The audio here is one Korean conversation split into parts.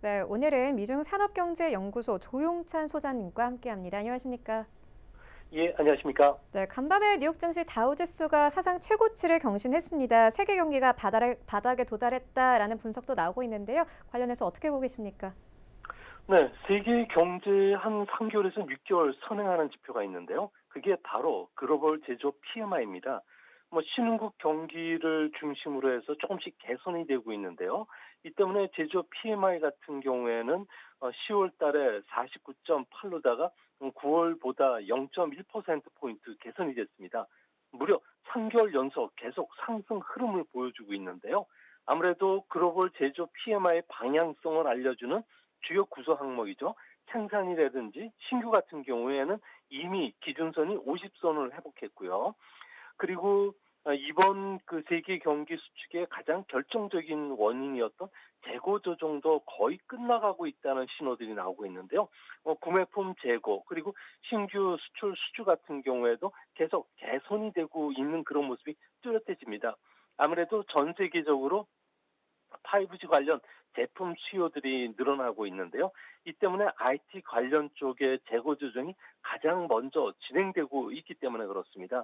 네, 오늘은 미중산업경제연구소 조용찬 소장님과 함께합니다. 안녕하십니까? 예, 안녕하십니까? 네, 간밤에 뉴욕 증시 다우지수가 사상 최고치를 경신했습니다. 세계 경기가 바닥에 도달했다라는 분석도 나오고 있는데요. 관련해서 어떻게 보고 계십니까? 네, 세계 경제 한 3개월에서 6개월 선행하는 지표가 있는데요. 그게 바로 글로벌 제조업 PMI입니다. 신흥국 경기를 중심으로 해서 조금씩 개선이 되고 있는데요. 이 때문에 제조업 PMI 같은 경우에는 10월 달에 49.8로다가 9월보다 0.1%포인트 개선이 됐습니다. 무려 3개월 연속 계속 상승 흐름을 보여주고 있는데요. 아무래도 글로벌 제조업 PMI 방향성을 알려주는 주요 구조 항목이죠. 생산이라든지 신규 같은 경우에는 이미 기준선이 50선을 회복했고요. 그리고 이번 그 세계 경기 수축의 가장 결정적인 원인이었던 재고 조정도 거의 끝나가고 있다는 신호들이 나오고 있는데요. 구매품 재고 그리고 신규 수출 수주 같은 경우에도 계속 개선이 되고 있는 그런 모습이 뚜렷해집니다. 아무래도 전 세계적으로 5G 관련 제품 수요들이 늘어나고 있는데요. 이 때문에 IT 관련 쪽의 재고 조정이 가장 먼저 진행되고 있기 때문에 그렇습니다.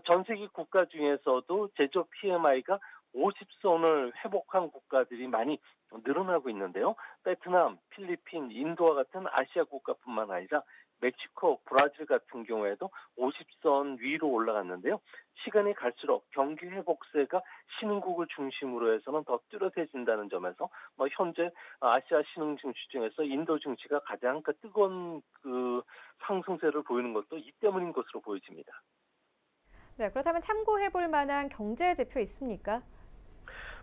전 세계 국가 중에서도 제조 PMI가 50선을 회복한 국가들이 많이 늘어나고 있는데요. 베트남, 필리핀, 인도와 같은 아시아 국가뿐만 아니라 멕시코, 브라질 같은 경우에도 50선 위로 올라갔는데요. 시간이 갈수록 경기 회복세가 신흥국을 중심으로 해서는 더 뚜렷해진다는 점에서 현재 아시아 신흥 증시 중에서 인도 증시가 가장 그 뜨거운 그 상승세를 보이는 것도 이 때문인 것으로 보여집니다. 네, 그렇다면 참고해 볼 만한 경제 지표 있습니까?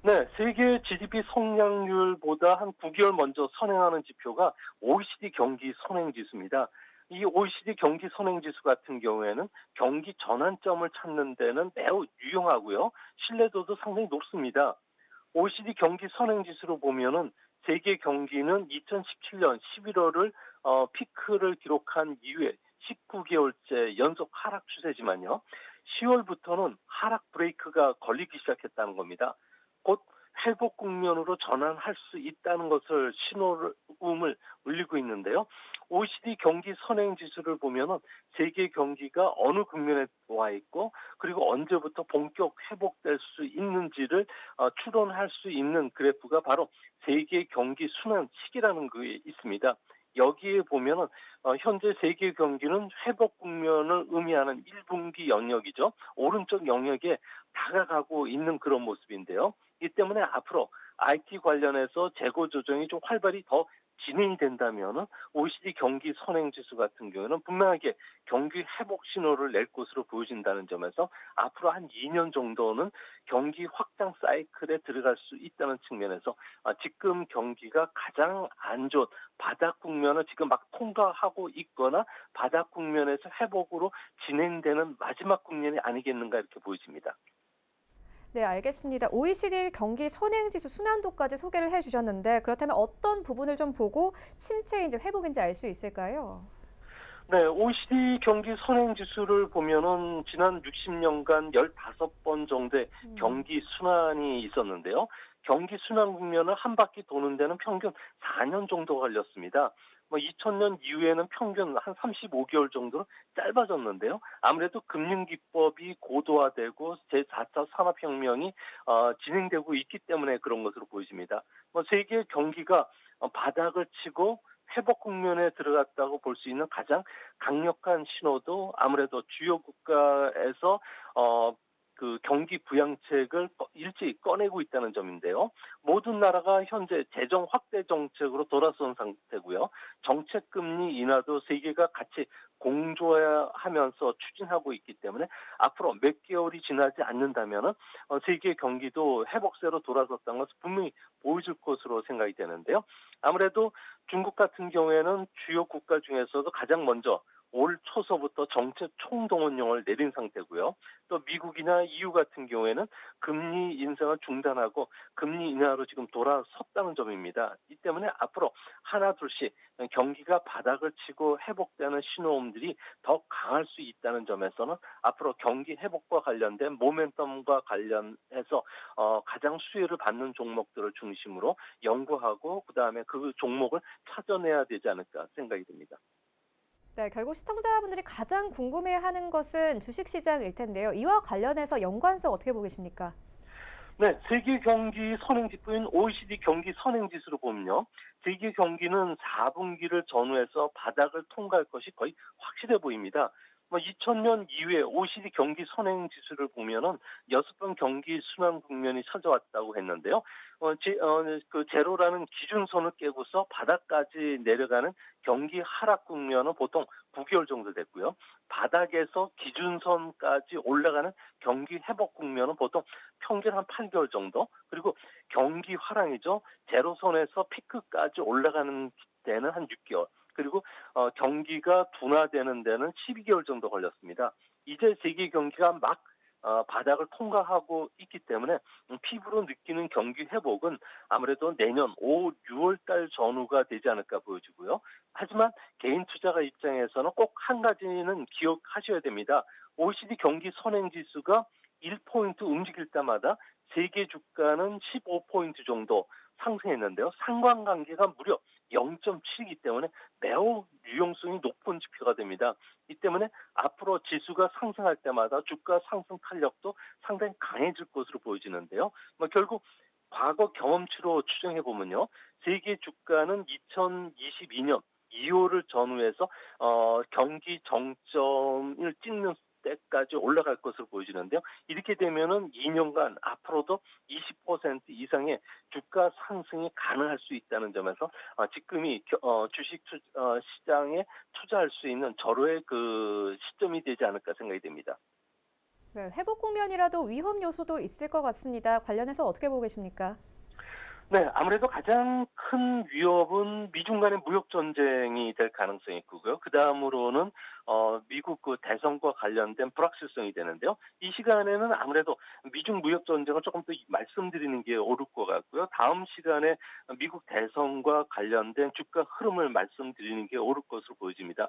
네, 세계 GDP 성장률보다 한 9개월 먼저 선행하는 지표가 OECD 경기 선행지수입니다. 이 OECD 경기 선행지수 같은 경우에는 경기 전환점을 찾는 데는 매우 유용하고요. 신뢰도도 상당히 높습니다. OECD 경기 선행지수로 보면은 세계 경기는 2017년 11월을 피크를 기록한 이후에 19개월째 연속 하락 추세지만요. 10월부터는 하락 브레이크가 걸리기 시작했다는 겁니다. 곧 회복 국면으로 전환할 수 있다는 것을 신호음을 울리고 있는데요. OECD 경기 선행 지수를 보면은 세계 경기가 어느 국면에 와 있고 그리고 언제부터 본격 회복될 수 있는지를 추론할 수 있는 그래프가 바로 세계 경기 순환 시기라는 게 있습니다. 여기에 보면은 현재 세계 경기는 회복 국면을 의미하는 1분기 영역이죠. 오른쪽 영역에 다가가고 있는 그런 모습인데요. 이 때문에 앞으로 IT 관련해서 재고 조정이 좀 활발히 더 진행이 된다면은 OECD 경기 선행 지수 같은 경우는 분명하게 경기 회복 신호를 낼 것으로 보여진다는 점에서 앞으로 한 2년 정도는 경기 확장 사이클에 들어갈 수 있다는 측면에서 지금 경기가 가장 안 좋은 바닥 국면을 지금 막 통과하고 있거나 바닥 국면에서 회복으로 진행되는 마지막 국면이 아니겠는가 이렇게 보여집니다. 네, 알겠습니다. OECD 경기 선행지수 순환도까지 소개를 해주셨는데 그렇다면 어떤 부분을 좀 보고 침체인지 회복인지 알 수 있을까요? 네, OECD 경기 선행 지수를 보면은 지난 60년간 15번 정도의 경기 순환이 있었는데요. 경기 순환 국면을 한 바퀴 도는 데는 평균 4년 정도 걸렸습니다. 2000년 이후에는 평균 한 35개월 정도로 짧아졌는데요. 아무래도 금융기법이 고도화되고 제4차 산업혁명이 진행되고 있기 때문에 그런 것으로 보여집니다. 세계 경기가 바닥을 치고 회복 국면에 들어갔다고 볼 수 있는 가장 강력한 신호도 아무래도 주요 국가에서 그 경기 부양책을 일찍 꺼내고 있다는 점인데요. 모든 나라가 현재 재정 확대 정책으로 돌아선 상태고요. 정책 금리 인하도 세계가 같이 공조하면서 추진하고 있기 때문에 앞으로 몇 개월이 지나지 않는다면은 세계 경기도 회복세로 돌아섰다는 것을 분명히 보여줄 것으로 생각이 되는데요. 아무래도 중국 같은 경우에는 주요 국가 중에서도 가장 먼저 올 초서부터 정책 총동원령을 내린 상태고요. 또 미국이나 EU 같은 경우에는 금리 인상을 중단하고 금리 인하로 지금 돌아섰다는 점입니다. 이 때문에 앞으로 하나 둘씩 경기가 바닥을 치고 회복되는 신호음들이 더 강할 수 있다는 점에서는 앞으로 경기 회복과 관련된 모멘텀과 관련해서 가장 수혜를 받는 종목들을 중심으로 연구하고 그다음에 그 종목을 찾아내야 되지 않을까 생각이 듭니다. 네, 결국 시청자분들이 가장 궁금해하는 것은 주식시장일 텐데요. 이와 관련해서 연관성 어떻게 보고 계십니까? 네, 세계 경기 선행지표인 OECD 경기 선행지수를 보면요. 세계 경기는 4분기를 전후해서 바닥을 통과할 것이 거의 확실해 보입니다. 2000년 이후에 OECD 경기 선행지수를 보면은 6번 경기 순환 국면이 찾아왔다고 했는데요. 그 제로라는 기준선을 깨고서 바닥까지 내려가는 경기 하락 국면은 보통 9개월 정도 됐고요. 바닥에서 기준선까지 올라가는 경기 회복 국면은 보통 평균 한 8개월 정도. 그리고 경기 화랑이죠. 제로선에서 피크까지 올라가는 데는 한 6개월. 그리고 경기가 둔화되는 데는 12개월 정도 걸렸습니다. 이제 세계 경기가 막 바닥을 통과하고 있기 때문에 피부로 느끼는 경기 회복은 아무래도 내년 5, 6월 달 전후가 되지 않을까 보여지고요. 하지만 개인 투자가 입장에서는 꼭 한 가지는 기억하셔야 됩니다. OECD 경기 선행지수가 1포인트 움직일 때마다 세계 주가는 15포인트 정도 상승했는데요. 상관관계가 무려 0.7이기 때문에 매우 유용성이 높은 지표가 됩니다. 이 때문에 앞으로 지수가 상승할 때마다 주가 상승 탄력도 상당히 강해질 것으로 보여지는데요. 결국 과거 경험치로 추정해 보면요. 세계 주가는 2022년 2월을 전후해서 경기 정점을 찍는 때까지 올라갈 것으로 보여지는데요. 이렇게 되면은 2년간 앞으로도 20% 이상의 주가 상승이 가능할 수 있다는 점에서 지금이 주식 시장에 투자할 수 있는 절호의 그 시점이 되지 않을까 생각이 됩니다. 네, 회복 국면이라도 위험 요소도 있을 것 같습니다. 관련해서 어떻게 보고 계십니까? 네, 아무래도 가장 큰 위협은 미중 간의 무역 전쟁이 될 가능성이 크고요. 그 다음으로는 미국 그 대선과 관련된 불확실성이 되는데요. 이 시간에는 아무래도 미중 무역 전쟁을 조금 더 말씀드리는 게 옳을 것 같고요. 다음 시간에 미국 대선과 관련된 주가 흐름을 말씀드리는 게 옳을 것으로 보여집니다.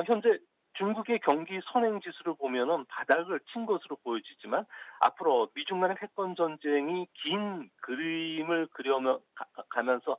현재 중국의 경기 선행 지수를 보면은 바닥을 친 것으로 보여지지만 앞으로 미중 간의 패권 전쟁이 긴 그림을 가면서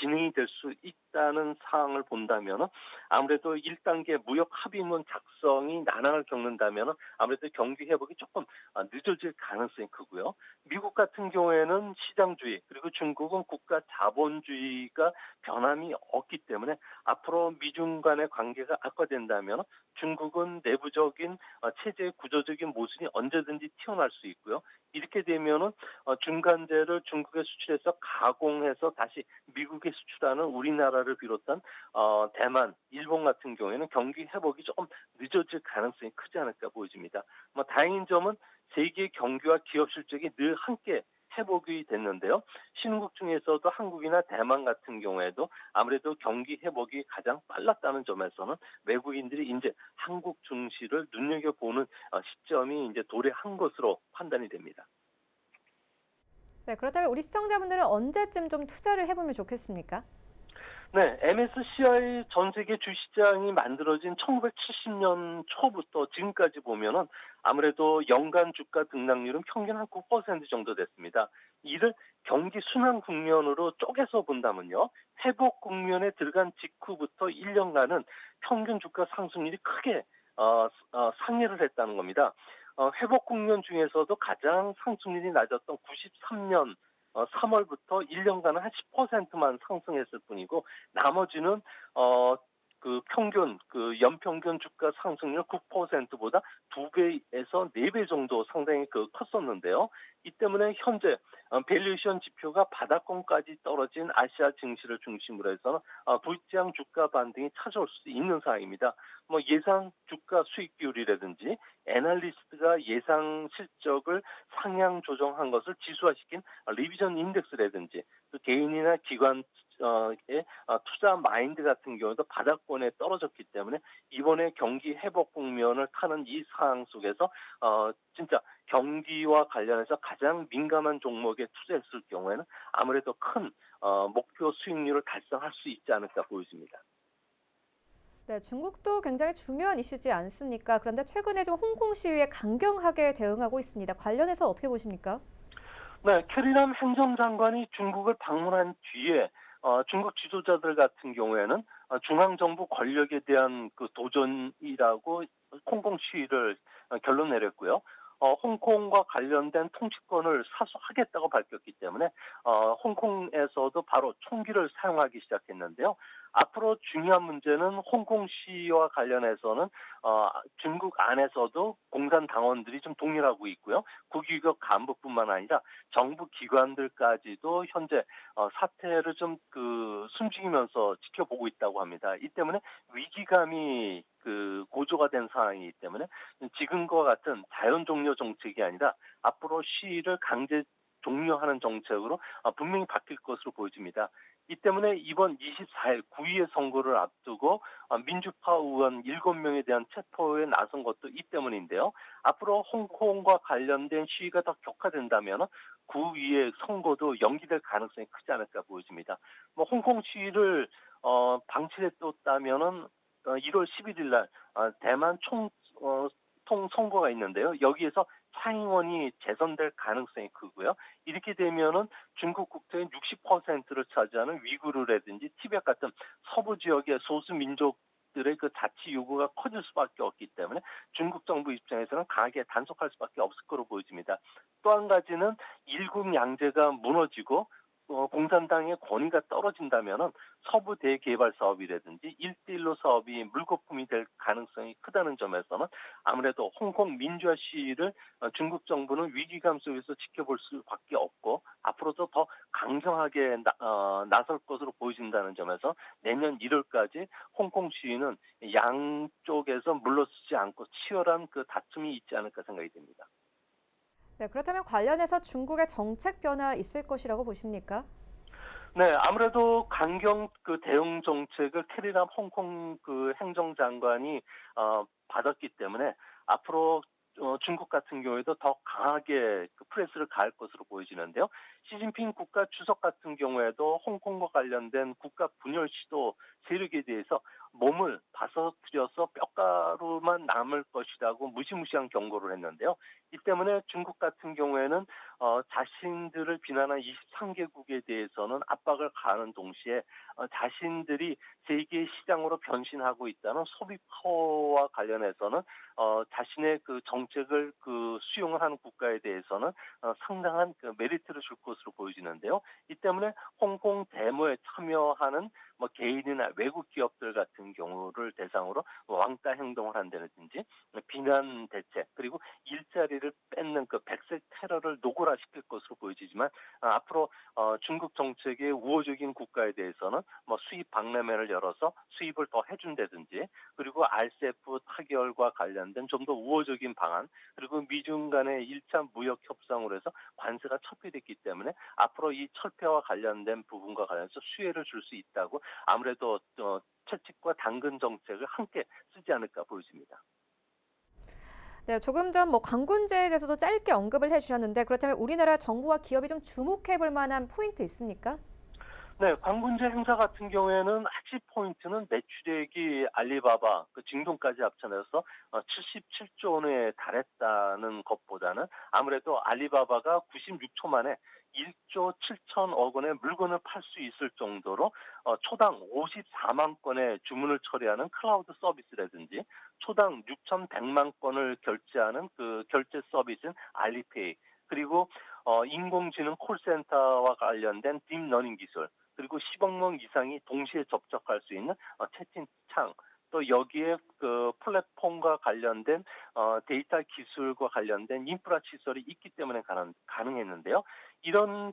진행이 될 수 있다는 사항을 본다면은 아무래도 1단계 무역 합의문 작성이 난항을 겪는다면은 아무래도 경기 회복이 조금 늦어질 가능성이 크고요. 미국 같은 경우에는 시장주의 그리고 중국은 국가 자본주의가 변함이 없기 때문에 앞으로 미중 간의 관계가 악화된다면 중국은 내부적인 체제 구조적인 모순이 언제든지 튀어나올 수 있고요. 이렇게 되면은 중간재를 중국에 수출해서 가공해서 다시 미국에 수출하는 우리나라를 비롯한 대만, 일본 같은 경우에는 경기 회복이 조금 늦어질 가능성이 크지 않을까 보여집니다. 다행인 점은 세계 경기와 기업 실적이 늘 함께 회복이 됐는데요. 신흥국 중에서도 한국이나 대만 같은 경우에도 아무래도 경기 회복이 가장 빨랐다는 점에서는 외국인들이 이제 한국 증시를 눈여겨보는 시점이 이제 도래한 것으로 판단이 됩니다. 네, 그렇다면 우리 시청자분들은 언제쯤 좀 투자를 해보면 좋겠습니까? 네, MSCI 전 세계 주시장이 만들어진 1970년 초부터 지금까지 보면은 아무래도 연간 주가 등락률은 평균 한 9% 정도 됐습니다. 이를 경기 순환 국면으로 쪼개서 본다면요. 회복 국면에 들어간 직후부터 1년간은 평균 주가 상승률이 크게 상회를 했다는 겁니다. 회복 국면 중에서도 가장 상승률이 낮았던 93년 3월부터 1년간은 한 10%만 상승했을 뿐이고 나머지는 그 평균 그 연평균 주가 상승률 9%보다 2배에서 4배 정도 상당히 컸었는데요. 이 때문에 현재 밸류에이션 지표가 바닥권까지 떨어진 아시아 증시를 중심으로 해서 불장 주가 반등이 찾아올 수 있는 상황입니다. 예상 주가 수익 비율이라든지 애널리스트가 예상 실적을 상향 조정한 것을 지수화시킨 리비전 인덱스라든지 또 개인이나 기관 의 투자 마인드 같은 경우도 바닥권에 떨어졌기 때문에 이번에 경기 회복 국면을 타는 이 상황 속에서 진짜 경기와 관련해서 가장 민감한 종목에 투자했을 경우에는 아무래도 큰 목표 수익률을 달성할 수 있지 않을까 보여집니다. 네, 중국도 굉장히 중요한 이슈지 않습니까? 그런데 최근에 좀 홍콩 시위에 강경하게 대응하고 있습니다. 관련해서 어떻게 보십니까? 네, 캐리람 행정장관이 중국을 방문한 뒤에 중국 지도자들 같은 경우에는 중앙정부 권력에 대한 그 도전이라고 홍콩 시위를 결론 내렸고요. 홍콩과 관련된 통치권을 사수하겠다고 밝혔기 때문에 홍콩에서도 바로 총기를 사용하기 시작했는데요. 앞으로 중요한 문제는 홍콩 시위와 관련해서는 중국 안에서도 공산당원들이 좀 동일하고 있고요. 국유격 간부뿐만 아니라 정부 기관들까지도 현재 사태를 좀 숨기면서 지켜보고 있다고 합니다. 이 때문에 위기감이 고조가 된 상황이기 때문에 지금과 같은 자연 종료 정책이 아니라 앞으로 시위를 강제 종료하는 정책으로 분명히 바뀔 것으로 보여집니다. 이 때문에 이번 24일 9.2의 선거를 앞두고 민주파 의원 7명에 대한 체포에 나선 것도 이 때문인데요. 앞으로 홍콩과 관련된 시위가 더 격화된다면 9.2의 선거도 연기될 가능성이 크지 않을까 보여집니다. 홍콩 시위를 방치했다면은 1월 11일 날 대만 통 선거가 있는데요. 여기에서 차잉원이 재선될 가능성이 크고요. 이렇게 되면은 중국 국토의 60%를 차지하는 위구르라든지 티벳 같은 서부 지역의 소수 민족들의 그 자치 요구가 커질 수밖에 없기 때문에 중국 정부 입장에서는 강하게 단속할 수밖에 없을 거로 보여집니다. 또 한 가지는 일국 양제가 무너지고 공산당의 권위가 떨어진다면은 서부 대개발 사업이라든지 1대1로 사업이 물거품이 될 가능성이 크다는 점에서는 아무래도 홍콩 민주화 시위를 중국 정부는 위기감 속에서 지켜볼 수밖에 없고 앞으로도 더 강경하게 나설 것으로 보여진다는 점에서 내년 1월까지 홍콩 시위는 양쪽에서 물러서지 않고 치열한 그 다툼이 있지 않을까 생각이 됩니다. 네, 그렇다면 관련해서 중국의 정책 변화 있을 것이라고 보십니까? 네, 아무래도 강경 대응 정책을 캐리람 홍콩 행정장관이 받았기 때문에 앞으로 중국 같은 경우에도 더 강하게 프레스를 가할 것으로 보여지는데요. 시진핑 국가 주석 같은 경우에도 홍콩과 관련된 국가 분열 시도 세력에 대해서 몸을 바서트려서 뼈가루만 남을 것이라고 무시무시한 경고를 했는데요. 이 때문에 중국 같은 경우에는 자신들을 비난한 23개국에 대해서는 압박을 가하는 동시에 자신들이 세계 시장으로 변신하고 있다는 소비 파워와 관련해서는 자신의 그 정책을 수용을 하는 국가에 대해서는 상당한 메리트를 줄 것으로 보여지는데요. 이 때문에 홍콩 데모에 참여하는 개인이나 외국 기업들 같은 경우를 대상으로 왕따 행동을 한다든지 비난 대책 그리고 일자리를 뺏는 백색 테러를 노골화시킬 것으로 보여지지만 앞으로 중국 정책의 우호적인 국가에 대해서는 수입 박람회를 열어서 수입을 더 해준다든지 그리고 RCEP 타결과 관련된 좀 더 우호적인 방안 그리고 미중 간의 1차 무역 협상으로 해서 관세가 철폐됐기 때문에 앞으로 이 철폐와 관련된 부분과 관련해서 수혜를 줄 수 있다고 아무래도 채찍과 당근 정책을 함께 쓰지 않을까 보여집니다. 네, 조금 전 관군제에 대해서도 짧게 언급을 해주셨는데 그렇다면 우리나라 정부와 기업이 좀 주목해 볼 만한 포인트 있습니까? 네, 관군제 행사 같은 경우에는 핵심 포인트는 매출액이 알리바바 징동까지 합쳐서 77조 원에 달했다는 것보다는 아무래도 알리바바가 96초 만에 1조 7천억 원의 물건을 팔 수 있을 정도로 초당 54만 건의 주문을 처리하는 클라우드 서비스라든지 초당 6,100만 건을 결제하는 결제 서비스인 알리페이 그리고 인공지능 콜센터와 관련된 딥러닝 기술 그리고 10억 명 이상이 동시에 접촉할 수 있는 채팅창 또 여기에 플랫폼과 관련된 데이터 기술과 관련된 인프라 시설이 있기 때문에 가능했는데요. 이런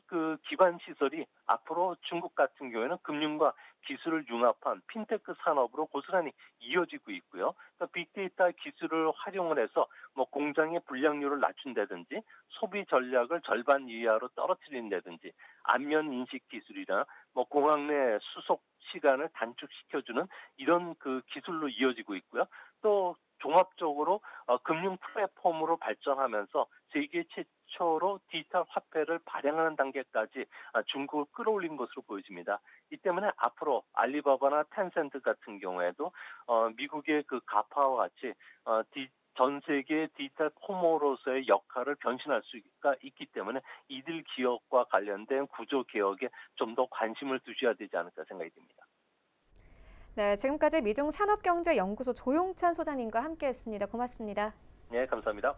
기반 시설이 앞으로 중국 같은 경우에는 금융과 기술을 융합한 핀테크 산업으로 고스란히 이어지고 있고요. 또 빅데이터 기술을 활용을 해서 공장의 불량률을 낮춘다든지 소비 전략을 절반 이하로 떨어뜨린다든지 안면 인식 기술이나 공항 내 수속 시간을 단축시켜주는 이런 기술로 이어지고 있고요. 또 종합적으로 금융 플랫폼으로 발전하면서 세계 최초로 디지털 화폐를 발행하는 단계까지 중국을 끌어올린 것으로 보여집니다. 이 때문에 앞으로 알리바바나 텐센트 같은 경우에도 미국의 가파와 같이 전 세계 디지털 포모로서의 역할을 변신할 수가 있기 때문에 이들 기업과 관련된 구조 개혁에 좀 더 관심을 두셔야 되지 않을까 생각이 듭니다. 네, 지금까지 미중산업경제연구소 조용찬 소장님과 함께했습니다. 고맙습니다. 네, 감사합니다.